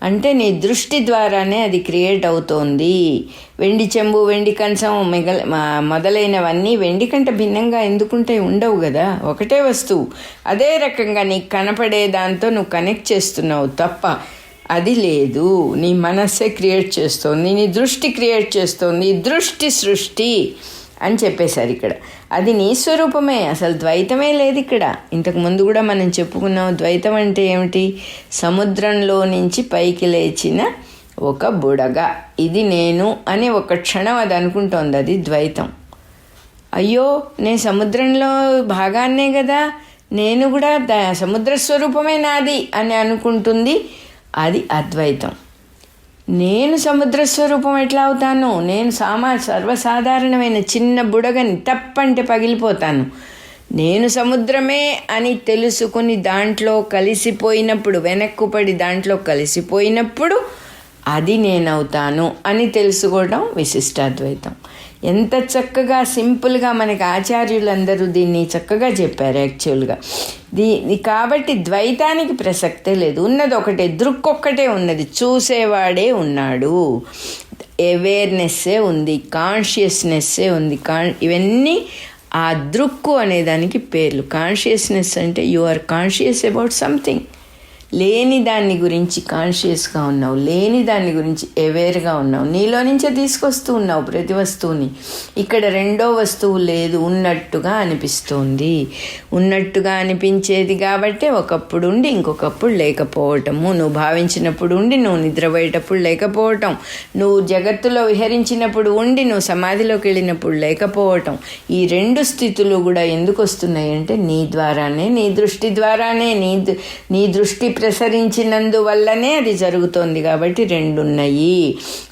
అంటే నీ దృష్టి ద్వారానే అది క్రియేట్ అవుతోంది. వెండి చెంబు, వెండి కంచం మొదలైనవన్నీ వెండి కంటే భిన్నంగా ఎందుకుంటే ఉండవు కదా, ఒకటే వస్తువు. అదే రకంగా నీకు కనపడే దాంతో నువ్వు కనెక్ట్ చేస్తున్నావు తప్ప అది లేదు. నీ మనస్సే క్రియేట్ చేస్తోంది, నీ దృష్టి క్రియేట్ చేస్తోంది. దృష్టి సృష్టి అని చెప్పేశారు ఇక్కడ. అది నీ స్వరూపమే, అసలు ద్వైతమే లేదు ఇక్కడ. ఇంతకు ముందు కూడా మనం చెప్పుకున్నాం ద్వైతం అంటే ఏమిటి? సముద్రంలో నుంచి పైకి లేచిన ఒక బుడగ, ఇది నేను అని ఒక క్షణం అది అనుకుంటోంది, అది ద్వైతం. అయ్యో నేను సముద్రంలో భాగాన్నే కదా, నేను కూడా సముద్ర స్వరూపమే నాది అని అనుకుంటుంది, అది అద్వైతం. నేను సముద్ర స్వరూపం ఎట్లా అవుతాను? నేను సర్వసాధారణమైన చిన్న బుడగని తప్పంటే పగిలిపోతాను. నేను సముద్రమే అని తెలుసుకుని దాంట్లో కలిసిపోయినప్పుడు, వెనక్కుపడి దాంట్లో కలిసిపోయినప్పుడు అది నేనవుతాను అని తెలుసుకోవడం విశిష్టాద్వైతం. ఎంత చక్కగా సింపుల్గా మనకి ఆచార్యులందరూ దీన్ని చక్కగా చెప్పారు యాక్చువల్గా. కాబట్టి ద్వైతానికి ప్రసక్తే లేదు. ఉన్నది ఒకటే, దృక్కొక్కటే ఉన్నది, చూసేవాడే ఉన్నాడు, అవేర్నెస్సే ఉంది, కాన్షియస్నెస్సే ఉంది. ఇవన్నీ ఆ దృక్కు అనేదానికి పేర్లు. కాన్షియస్నెస్ అంటే you are conscious about something. లేని దాన్ని గురించి కాన్షియస్గా ఉన్నావు, లేని దాని గురించి అవేర్గా ఉన్నావు, నీలో నుంచే తీసుకొస్తూ ఉన్నావు ప్రతి వస్తువుని. ఇక్కడ రెండో వస్తువు లేదు, ఉన్నట్టుగా అనిపిస్తుంది. ఉన్నట్టుగా అనిపించేది కాబట్టి ఒకప్పుడు ఉండి ఇంకొకప్పుడు లేకపోవటము, నువ్వు భావించినప్పుడు ఉండి నువ్వు నిద్రపోయేటప్పుడు లేకపోవటం, నువ్వు జగత్తులో విహరించినప్పుడు ఉండి నువ్వు సమాధిలోకి వెళ్ళినప్పుడు లేకపోవటం. ఈ రెండు స్థితులు కూడా ఎందుకు వస్తున్నాయి అంటే నీ ద్వారానే, నీ దృష్టి ద్వారానే, నీ దృష్టి ప్రసరించినందువల్లనే అది జరుగుతోంది. కాబట్టి రెండున్నాయి.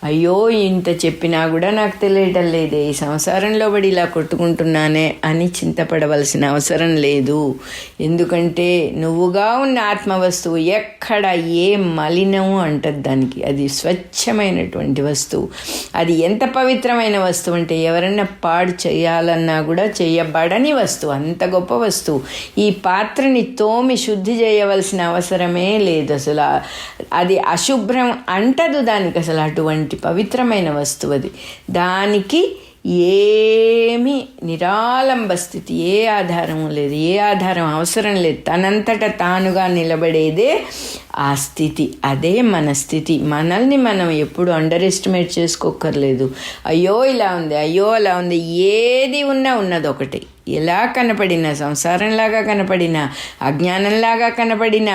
అయ్యో ఇంత చెప్పినా కూడా నాకు తెలియటం లేదే, ఈ సంసారంలో పడి ఇలా కొట్టుకుంటున్నానే అని చింతపడవలసిన అవసరం లేదు. ఎందుకంటే నువ్వుగా ఉన్న ఆత్మవస్తువు ఎక్కడ ఏ మలినము అంటది దానికి. అది స్వచ్ఛమైనటువంటి వస్తువు. అది ఎంత పవిత్రమైన వస్తువు అంటే ఎవరన్నా పాడు చేయాలన్నా కూడా చేయబడని వస్తువు, అంత గొప్ప వస్తువు. ఈ పాత్రని తోమి శుద్ధి చేయవలసిన అవసరమే లేదు అసలు. అది అశుభ్రం అంటదు దానికి అసలు. అటువంటి పవిత్రమైన వస్తువు అది. దానికి ఏమి నిరాలంబ స్థితి, ఏ ఆధారము లేదు, ఏ ఆధారం అవసరం లేదు. తనంతట తానుగా నిలబడేదే ఆ స్థితి. అదే మన స్థితి. మనల్ని మనం ఎప్పుడు అండర్ ఎస్టిమేట్ చేసుకోక్కర్లేదు. అయ్యో ఇలా ఉంది, అయ్యో అలా ఉంది. ఏది ఉన్నది ఒకటి. ఎలా కనపడినా, సంసారంలాగా కనపడినా, అజ్ఞానంలాగా కనపడినా,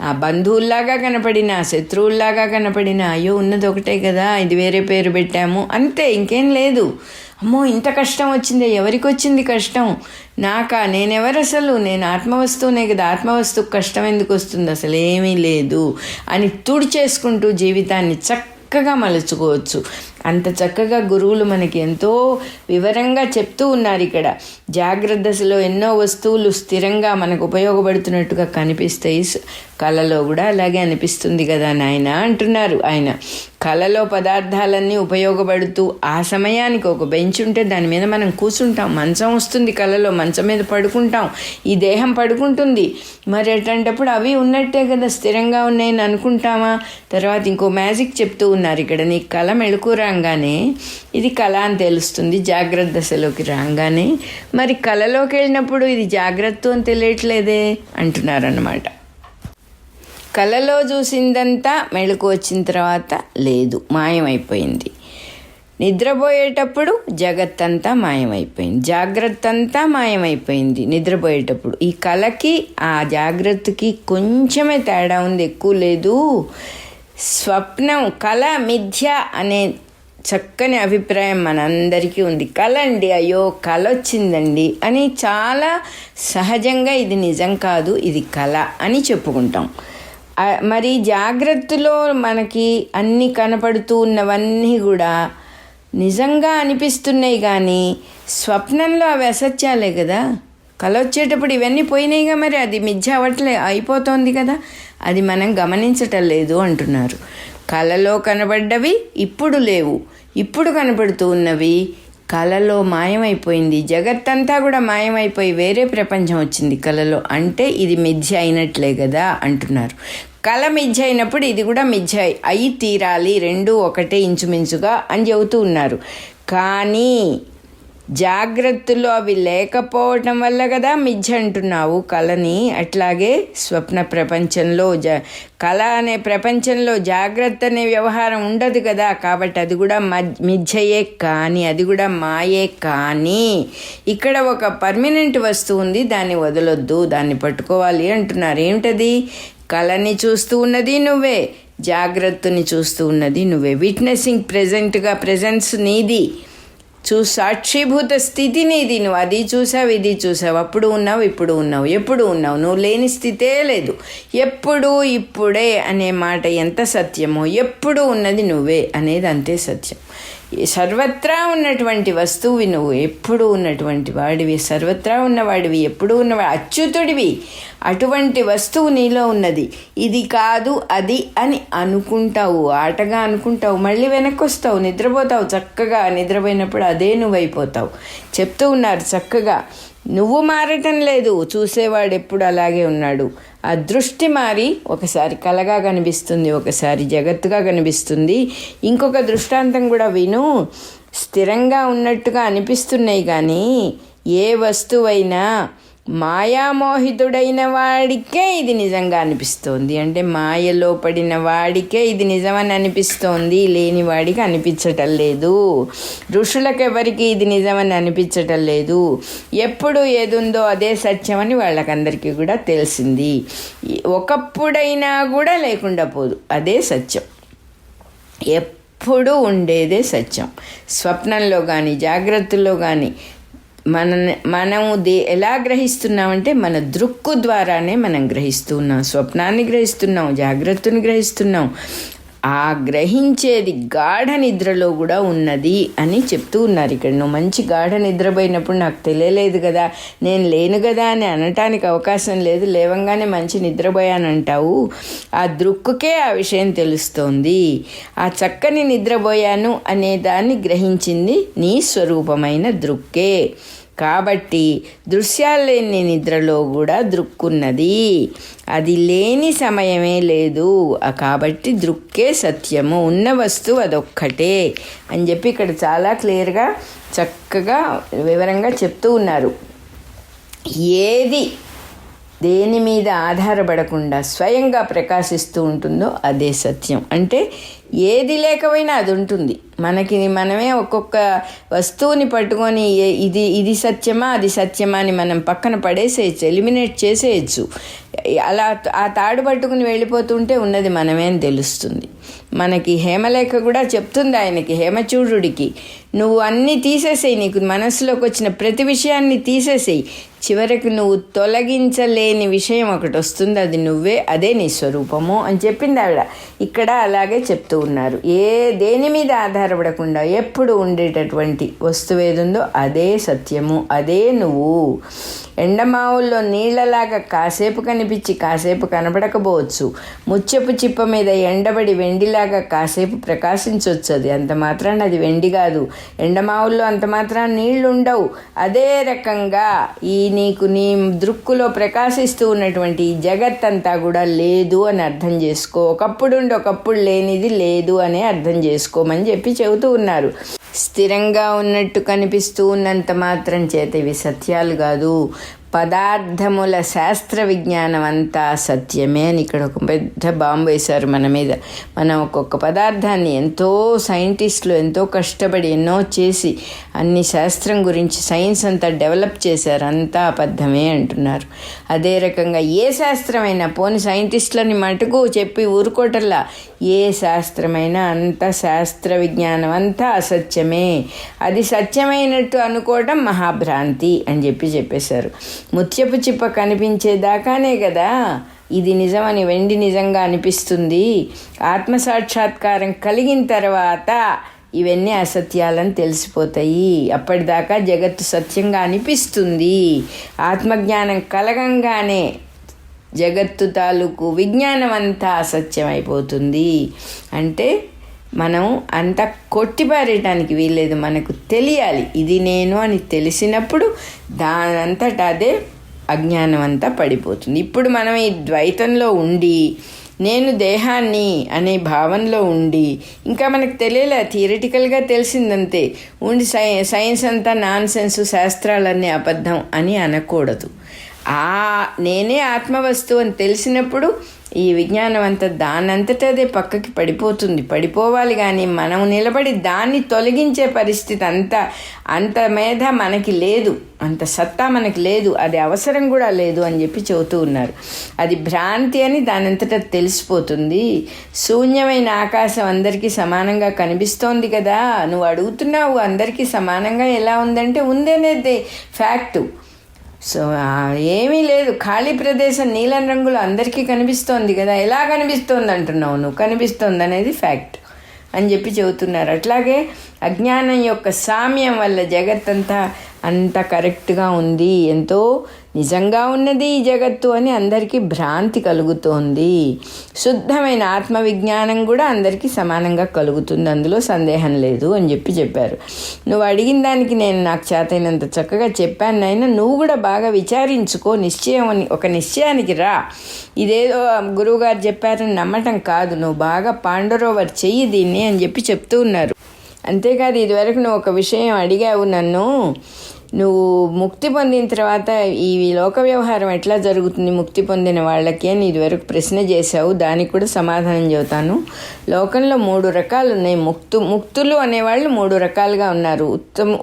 ఆ బంధువుల్లాగా కనపడినా, శత్రువుల్లాగా కనపడినా, అయ్యో ఉన్నది ఒకటే కదా, ఇది వేరే పేరు పెట్టాము అంతే, ఇంకేం లేదు. అమ్మో ఇంత కష్టం వచ్చిందే, ఎవరికి వచ్చింది కష్టం? నాకా? నేనెవరు అసలు? నేను ఆత్మవస్తువునే కదా, ఆత్మవస్తువుకు కష్టం ఎందుకు వస్తుంది? అసలు ఏమీ లేదు అని తుడిచేసుకుంటూ జీవితాన్ని చక్కగా మలుచుకోవచ్చు. అంత చక్కగా గురువులు మనకి ఎంతో వివరంగా చెప్తూ ఉన్నారు. ఇక్కడ జాగ్రత్త దశలో ఎన్నో వస్తువులు స్థిరంగా మనకు ఉపయోగపడుతున్నట్టుగా కనిపిస్తాయి. కళలో కూడా అలాగే అనిపిస్తుంది కదా నాయన అంటున్నారు ఆయన. కళలో పదార్థాలన్నీ ఉపయోగపడుతూ ఆ సమయానికి ఒక బెంచ్ ఉంటే దాని మీద మనం కూర్చుంటాం. మంచం వస్తుంది కళలో, మంచం మీద పడుకుంటాం, ఈ దేహం పడుకుంటుంది. మరి అటువంటప్పుడు అవి ఉన్నట్టే కదా, స్థిరంగా ఉన్నాయని అనుకుంటామా? తర్వాత ఇంకో మ్యాజిక్ చెప్తూ ఉన్నారు ఇక్కడ. నీ కళ మెళుకు రాగానే ఇది కళ అని తెలుస్తుంది. జాగ్రత్త దశలోకి రాగానే మరి కళలోకి వెళ్ళినప్పుడు ఇది జాగ్రత్త అని తెలియట్లేదే అంటున్నారన్నమాట. కళలో చూసిందంతా మెళుకు వచ్చిన తర్వాత లేదు, మాయమైపోయింది. నిద్రపోయేటప్పుడు జగత్తంతా మాయమైపోయింది, జాగ్రత్త అంతా మాయమైపోయింది నిద్రపోయేటప్పుడు. ఈ కళకి ఆ జాగ్రత్తకి కొంచెమే తేడా ఉంది, ఎక్కువ లేదు. స్వప్నం, కళ మిథ్య అనే చక్కని అభిప్రాయం మనందరికీ ఉంది. కళ అండి, అయ్యో కళ వచ్చిందండి అని చాలా సహజంగా ఇది నిజం కాదు, ఇది కళ అని చెప్పుకుంటాం. మరి జాగ్రత్తలో మనకి అన్నీ కనపడుతూ ఉన్నవన్నీ కూడా నిజంగా అనిపిస్తున్నాయి, కానీ స్వప్నంలో అవి అసత్యాలే కదా. కళ వచ్చేటప్పుడు ఇవన్నీ పోయినాయిగా, మరి అది మిథ్య అయిపోతోంది కదా, అది మనం గమనించటం లేదు అంటున్నారు. కళలో కనబడ్డవి ఇప్పుడు లేవు, ఇప్పుడు కనపడుతూ ఉన్నవి కళలో మాయమైపోయింది. జగత్తంతా కూడా మాయమైపోయి వేరే ప్రపంచం వచ్చింది కళలో. అంటే ఇది మిథ్య అయినట్లే కదా అంటున్నారు. కళ మిథ్య అయినప్పుడు ఇది కూడా మిథ్య అయి తీరాలి, రెండు ఒకటే ఇంచుమించుగా అని చెబుతూ ఉన్నారు. కానీ జాగ్రత్తలో అవి లేకపోవటం వల్ల కదా మిథ్య అంటున్నావు కళని. అట్లాగే స్వప్న ప్రపంచంలో కళ అనే ప్రపంచంలో జాగ్రత్త అనే వ్యవహారం ఉండదు కదా, కాబట్టి అది కూడా మిథ్యయే, కానీ అది కూడా మాయే. కానీ ఇక్కడ ఒక పర్మనెంట్ వస్తువు ఉంది, దాన్ని వదలొద్దు, దాన్ని పట్టుకోవాలి అంటున్నారు. ఏమిటది? కళని చూస్తూ ఉన్నది నువ్వే, జాగ్రత్తని చూస్తూ ఉన్నది నువ్వే. విట్నెసింగ్ ప్రెజెంట్గా ప్రెజెన్స్ నీది, సాక్షిభూత స్థితి నీది. నువ్వు అది చూసావు, ఇది చూసావు, అప్పుడు ఉన్నావు, ఇప్పుడు ఉన్నావు, ఎప్పుడు ఉన్నావు. నువ్వు లేని స్థితే లేదు. ఎప్పుడు ఇప్పుడే అనే మాట ఎంత సత్యమో, ఎప్పుడు ఉన్నది నువ్వే అనేది అంతే సత్యం. సర్వత్రా ఉన్నటువంటి వస్తువువి నువ్వు, ఎప్పుడు ఉన్నటువంటి వాడివి, సర్వత్రా ఉన్నవాడివి, ఎప్పుడు ఉన్నవాడి అచ్యుతుడివి. అటువంటి వస్తువు నీలో ఉన్నది. ఇది కాదు అది అని అనుకుంటావు, ఆటగా అనుకుంటావు, మళ్ళీ వెనక్కి వస్తావు, నిద్రపోతావు. చక్కగా నిద్రపోయినప్పుడు అదే నువ్వైపోతావు. చెప్తూ ఉన్నారు చక్కగా, నువ్వు మారటం లేదు, చూసేవాడు ఎప్పుడు అలాగే ఉన్నాడు. ఆ దృష్టి మారి ఒకసారి కలగా కనిపిస్తుంది, ఒకసారి జగత్తుగా కనిపిస్తుంది. ఇంకొక దృష్టాంతం కూడా విను. స్థిరంగా ఉన్నట్టుగా అనిపిస్తున్నాయి కానీ ఏ వస్తువైనా మాయామోహితుడైన వాడికే ఇది నిజంగా అనిపిస్తోంది. అంటే మాయలో పడిన వాడికే ఇది నిజమని అనిపిస్తోంది, లేని వాడికి అనిపించటం లేదు. ఋషులకు ఎవరికి ఇది నిజమని అనిపించటం లేదు. ఎప్పుడు ఏదుందో అదే సత్యమని వాళ్ళకందరికీ కూడా తెలిసింది. ఒకప్పుడైనా కూడా లేకుండా పోదు, అదే సత్యం. ఎప్పుడు ఉండేదే సత్యం. స్వప్నంలో కానీ జాగ్రత్తలో కానీ మనం ఎలా గ్రహిస్తున్నామంటే మన దృక్కు ద్వారానే మనం గ్రహిస్తున్నాం. స్వప్నాన్ని గ్రహిస్తున్నాం, జాగ్రత్తని గ్రహిస్తున్నాం. ఆ గ్రహించేది గాఢ నిద్రలో కూడా ఉన్నది అని చెప్తూ ఉన్నారు ఇక్కడ. నువ్వు మంచి గాఢ నిద్రపోయినప్పుడు నాకు తెలియలేదు కదా, నేను లేను కదా అని అనటానికి అవకాశం లేదు. లేవంగానే మంచి నిద్రపోయానంటావు. ఆ దృక్కుకే ఆ విషయం తెలుస్తోంది. ఆ చక్కని నిద్రపోయాను అనే దాన్ని గ్రహించింది నీ స్వరూపమైన దృక్కే. కాబట్టి దృశ్యాలు లేని నిద్రలో కూడా దృక్కున్నది. అది లేని సమయమే లేదు. కాబట్టి దృక్కే సత్యము, ఉన్న వస్తువు అదొక్కటే అని చెప్పి ఇక్కడ చాలా క్లియర్గా చక్కగా వివరంగా చెప్తూ ఉన్నారు. ఏది దేని మీద ఆధారపడకుండా స్వయంగా ప్రకాశిస్తూ ఉంటుందో అదే సత్యం. అంటే ఏది లేకపోయినా అది ఉంటుంది. మనమే ఒక్కొక్క వస్తువుని పట్టుకొని ఇది సత్యమా అది సత్యమా అని మనం పక్కన పడేసేయచ్చు, ఎలిమినేట్ చేసేయచ్చు. అలా ఆ తాడు పట్టుకుని వెళ్ళిపోతుంటే ఉన్నది మనమే అని తెలుస్తుంది. మనకి హేమలేఖ కూడా చెప్తుంది ఆయనకి, హేమచూడుడికి, నువ్వు అన్నీ తీసేసేయి, నీకు మనసులోకి వచ్చిన ప్రతి విషయాన్ని తీసేసేయి, చివరికి నువ్వు తొలగించలేని విషయం ఒకటి వస్తుంది, అది నువ్వే, అదే నీ స్వరూపము అని చెప్పింది ఆవిడ. ఇక్కడ అలాగే చెప్తూ ఉన్నారు. దేని మీద ఆధారపడకుండా ఎప్పుడు ఉండేటటువంటి వస్తువు ఏదుందో అదే సత్యము, అదే నువ్వు. ఎండమావుల్లో నీళ్లలాగా కాసేపు కనిపించి కాసేపు కనబడకపోవచ్చు. ముత్యపు చిప్ప మీద ఎండబడి వెండిలాగా కాసేపు ప్రకాశించవచ్చు. అది అంత మాత్రాన అది వెండి కాదు. ఎండమావుల్లో అంత మాత్రాన నీళ్లు ఉండవు. అదే రకంగా నీకు నీ దృక్కులో ప్రకాశిస్తూ ఉన్నటువంటి ఈ జగత్తంతా కూడా లేదు అని అర్థం చేసుకో. ఒకప్పుడు ఉండి ఒకప్పుడు లేనిది లేదు అనే అర్థం చేసుకోమని చెప్పి చెబుతూ ఉన్నారు. స్థిరంగా ఉన్నట్టు కనిపిస్తూ ఉన్నంత మాత్రం చేత ఇవి సత్యాలు కాదు. పదార్థముల శాస్త్ర విజ్ఞానం అంతా సత్యమే అని ఇక్కడ ఒక పెద్ద బాంబు వేశారు మన మీద. మనం ఒక్కొక్క పదార్థాన్ని ఎంతో సైంటిస్టులు ఎంతో కష్టపడి ఎన్నో చేసి అన్ని శాస్త్రం గురించి సైన్స్ అంతా డెవలప్ చేశారు, అంతా అబద్ధమే అంటున్నారు. అదే రకంగా ఏ శాస్త్రమైనా పోని సైంటిస్టులని మటుకు చెప్పి ఊరుకోటల్లా, ఏ శాస్త్రమైనా అంత శాస్త్ర విజ్ఞానం అంతా అసత్యమే. అది సత్యమైనట్టు అనుకోవడం మహాభ్రాంతి అని చెప్పేశారు. ముత్యపు చిప్ప కనిపించేదాకానే కదా ఇది నిజమని, వెండి నిజంగా అనిపిస్తుంది. ఆత్మసాక్షాత్కారం కలిగిన తర్వాత ఇవన్నీ అసత్యాలని తెలిసిపోతాయి. అప్పటిదాకా జగత్తు సత్యంగా అనిపిస్తుంది. ఆత్మజ్ఞానం కలగంగానే జగత్తు తాలూకు విజ్ఞానం అంతా అసత్యమైపోతుంది. అంటే మనం అంత కొట్టిపారేయటానికి వీల్లేదు. మనకు తెలియాలి ఇది నేను అని తెలిసినప్పుడు దానంతటా అదే అజ్ఞానం అంతా పడిపోతుంది. ఇప్పుడు మనం ఈ ద్వైతంలో ఉండి నేను దేహాన్ని అనే భావనలో ఉండి ఇంకా మనకు తెలియలే, థియరిటికల్గా తెలిసిందంతే ఉండి సైన్స్ అంతా నాన్ సెన్స్, శాస్త్రాలన్నీ అబద్ధం అని అనకూడదు. నేనే ఆత్మవస్తువు అని తెలిసినప్పుడు ఈ విజ్ఞానం అంతా దానంతటా అదే పక్కకి పడిపోవాలి. కానీ మనం నిలబడి దాన్ని తొలగించే పరిస్థితి అంత మేధ మనకి లేదు, అంత సత్తా మనకి లేదు, అది అవసరం కూడా లేదు అని చెప్పి చెబుతూ ఉన్నారు. అది భ్రాంతి అని దానంతటా తెలిసిపోతుంది. శూన్యమైన ఆకాశం అందరికీ సమానంగా కనిపిస్తోంది కదా, నువ్వు అడుగుతున్నావు అందరికీ సమానంగా ఎలా ఉందంటే ఉందనేది ఫ్యాక్టు. సో ఏమీ లేదు, ఖాళీ ప్రదేశం నీలం రంగులో అందరికీ కనిపిస్తోంది కదా, ఎలా కనిపిస్తోంది అంటున్నావు నువ్వు, కనిపిస్తోంది అనేది ఫ్యాక్ట్. అని చెప్పి చెబుతున్నారు. అట్లాగే అజ్ఞానం యొక్క సామ్యం వల్ల జగత్తంతా అంత కరెక్ట్గా ఉంది, ఎంతో నిజంగా ఉన్నది ఈ జగత్తు అని అందరికీ భ్రాంతి కలుగుతోంది. శుద్ధమైన ఆత్మవిజ్ఞానం కూడా అందరికీ సమానంగా కలుగుతుంది, అందులో సందేహం లేదు అని చెప్పారు. నువ్వు అడిగిన దానికి నేను నాకు చేతైనంత చక్కగా చెప్పాను నాయన, నువ్వు కూడా బాగా విచారించుకో, ఒక నిశ్చయానికి రా. ఇదేదో గురువుగారు చెప్పారని నమ్మటం కాదు, నువ్వు బాగా పాండరోవర్ చెయ్యి దీన్ని అని చెప్తూ ఉన్నారు. అంతేకాదు, ఇదివరకు నువ్వు ఒక విషయం అడిగావు నన్ను, నువ్వు ముక్తి పొందిన తర్వాత ఈ లోక వ్యవహారం ఎట్లా జరుగుతుంది ముక్తి పొందిన వాళ్ళకి అని ఇదివరకు ప్రశ్న చేశావు. దానికి కూడా సమాధానం చెబుతాను. లోకంలో 3 రకాలు ఉన్నాయి. ముక్తులు అనేవాళ్ళు 3 రకాలుగా ఉన్నారు.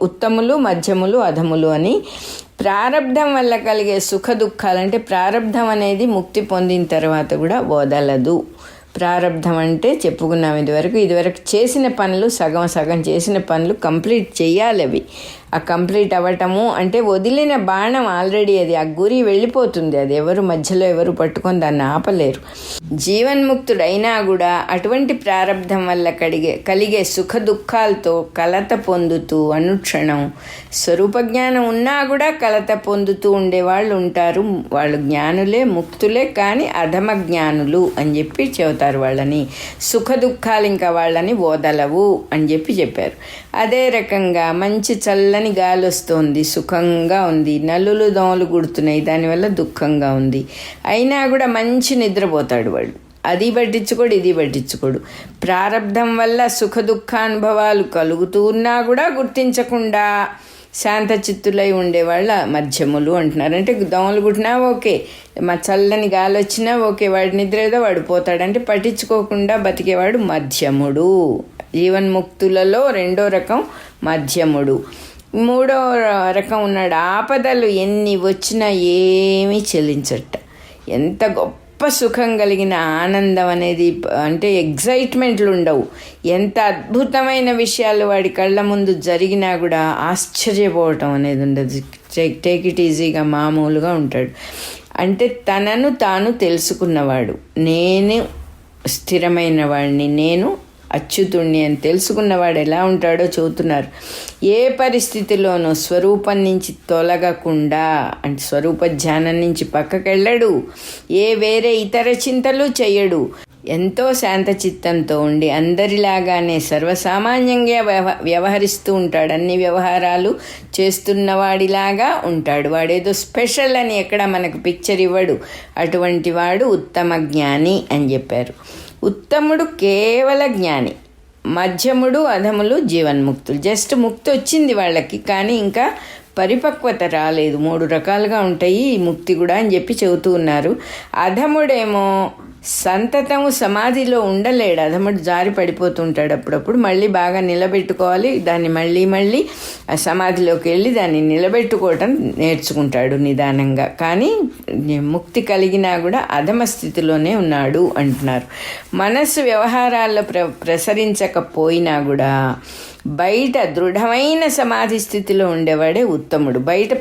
ఉత్తములు, మధ్యములు, అధములు అని. ప్రారబ్ధం వల్ల కలిగే సుఖ దుఃఖాలు, అంటే ప్రారబ్ధం అనేది ముక్తి పొందిన తర్వాత కూడా వదలదు. ప్రారబ్ధం అంటే చెప్పుకున్నాం ఇదివరకు చేసిన పనులు సగం చేసిన పనులు కంప్లీట్ చేయాలి. అవి ఆ కంప్లీట్ అవ్వటము అంటే వదిలిన బాణం ఆల్రెడీ అది ఆ గురి వెళ్ళిపోతుంది, అది ఎవరు మధ్యలో ఎవరు పట్టుకొని దాన్ని ఆపలేరు. జీవన్ముక్తుడైనా కూడా అటువంటి ప్రారబ్ధం వల్ల కలిగే సుఖ దుఃఖాలతో కలత పొందుతూ అనుక్షణం స్వరూపజ్ఞానం ఉన్నా కూడా కలత పొందుతూ ఉండేవాళ్ళు ఉంటారు. వాళ్ళు జ్ఞానులే, ముక్తులే, కానీ అధమ జ్ఞానులు అని చెబుతారు వాళ్ళని. సుఖ దుఃఖాలు ఇంకా వాళ్ళని వదలవు అని చెప్పారు. అదే రకంగా మంచి చల్లని గాలి వస్తుంది, సుఖంగా ఉంది, నల్లులు దోమలు గుడుతున్నాయి, దానివల్ల దుఃఖంగా ఉంది, అయినా కూడా మంచి నిద్రపోతాడు వాడు. అది పట్టించుకోడు, ఇది పట్టించుకోడు. ప్రారబ్ధం వల్ల సుఖ దుఃఖానుభవాలు కలుగుతూ ఉన్నా కూడా గుర్తించకుండా శాంత చిత్తులై ఉండేవాళ్ళ మధ్యములు అంటున్నారు. అంటే దోమలు గుట్టినా ఓకే, మా చల్లని గాలి వచ్చినా ఓకే, వాడి నిద్ర ఏదో వాడు పోతాడంటే పట్టించుకోకుండా బతికేవాడు మధ్యముడు. జీవన్ముక్తులలో 2వ రకం మధ్యముడు. 3వ రకం ఉన్నాడు, ఆపదలు ఎన్ని వచ్చినా ఏమీ చెల్లించట. ఎంత గొప్ప సుఖం కలిగిన ఆనందం అనేది, అంటే ఎగ్జైట్మెంట్లు ఉండవు. ఎంత అద్భుతమైన విషయాలు వాడి కళ్ళ ముందు జరిగినా కూడా ఆశ్చర్యపోవటం అనేది ఉండదు. టేక్ ఇట్ ఈజీగా మామూలుగా ఉంటాడు. అంటే తనను తాను తెలుసుకున్నవాడు, నేను స్థిరమైన వాడిని, నేను అచ్యుతుణ్ణి అని తెలుసుకున్నవాడు ఎలా ఉంటాడో చెబుతున్నారు. ఏ పరిస్థితిలోనూ స్వరూపం నుంచి తొలగకుండా, అంటే స్వరూప ధ్యానం నుంచి పక్కకెళ్ళడు, వేరే ఇతర చింతలు చెయ్యడు. ఎంతో శాంత చిత్తంతో ఉండి అందరిలాగానే సర్వసామాన్యంగా వ్యవహరిస్తూ ఉంటాడు. అన్ని వ్యవహారాలు చేస్తున్నవాడిలాగా ఉంటాడు. వాడేదో స్పెషల్ అని ఎక్కడ మనకు పిక్చర్ ఇవ్వడు. అటువంటి వాడు ఉత్తమ జ్ఞాని అని చెప్పారు. ఉత్తముడు కేవల జ్ఞాని, మధ్యముడు, అధములు జీవన్ముక్తులు. జస్ట్ ముక్తి వచ్చింది వాళ్ళకి, కానీ ఇంకా పరిపక్వత రాలేదు. 3 రకాలుగా ఉంటాయి ఈ ముక్తి కూడా అని చెబుతూ ఉన్నారు. అధముడేమో సంతతము సమాధిలో ఉండలేడు. అధముడు జారి పడిపోతుంటాడు అప్పుడప్పుడు. మళ్ళీ బాగా నిలబెట్టుకోవాలి దాన్ని, మళ్ళీ ఆ సమాధిలోకి వెళ్ళి దాన్ని నిలబెట్టుకోవటం నేర్చుకుంటాడు నిదానంగా. కానీ ముక్తి కలిగినా కూడా అధమ స్థితిలోనే ఉన్నాడు అంటున్నారు. మనస్సు వ్యవహారాల్లో ప్రసరించకపోయినా కూడా బయట దృఢమైన సమాధి స్థితిలో ఉండేవాడే ఉత్తముడు. బయట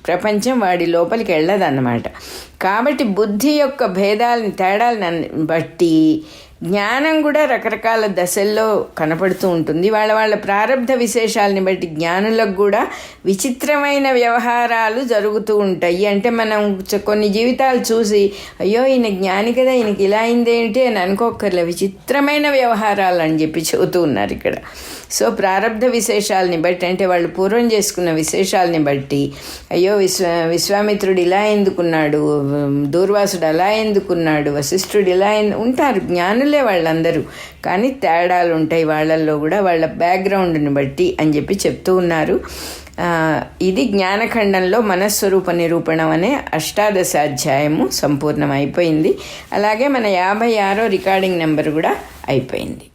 ప్రపంచం వాడి లోపలికి వెళ్ళదన్నమాట. కాబట్టి బుద్ధి యొక్క తేడాలను బట్టి జ్ఞానం కూడా రకరకాల దశల్లో కనపడుతూ ఉంటుంది. వాళ్ళ ప్రారబ్ధ విశేషాలని బట్టి జ్ఞానులకు కూడా విచిత్రమైన వ్యవహారాలు జరుగుతూ ఉంటాయి. అంటే మనం కొన్ని జీవితాలు చూసి అయ్యో ఈయన జ్ఞాని కదా, ఈయనకి ఇలా అయిందేంటి అని అనుకోకర్లే, విచిత్రమైన వ్యవహారాలు అని చెబుతూ ఉన్నారు ఇక్కడ. సో ప్రారబ్ధ విశేషాలని బట్టి, అంటే వాళ్ళు పూర్వం చేసుకున్న విశేషాలని బట్టి, అయ్యో విశ్వామిత్రుడు ఇలా ఎందుకున్నాడు, దూర్వాసుడు అలా ఎందుకున్నాడు, వశిష్ఠుడు ఇలా ఉంటారు జ్ఞానులే వాళ్ళందరూ, కానీ తేడాలు ఉంటాయి వాళ్ళల్లో కూడా, వాళ్ళ బ్యాక్గ్రౌండ్ని బట్టి అని చెప్తూ ఉన్నారు. ఇది జ్ఞానఖండంలో మనస్వరూప నిరూపణం అనే 18వ అధ్యాయము సంపూర్ణం అయిపోయింది. అలాగే మన 56వ రికార్డింగ్ నెంబర్ కూడా అయిపోయింది.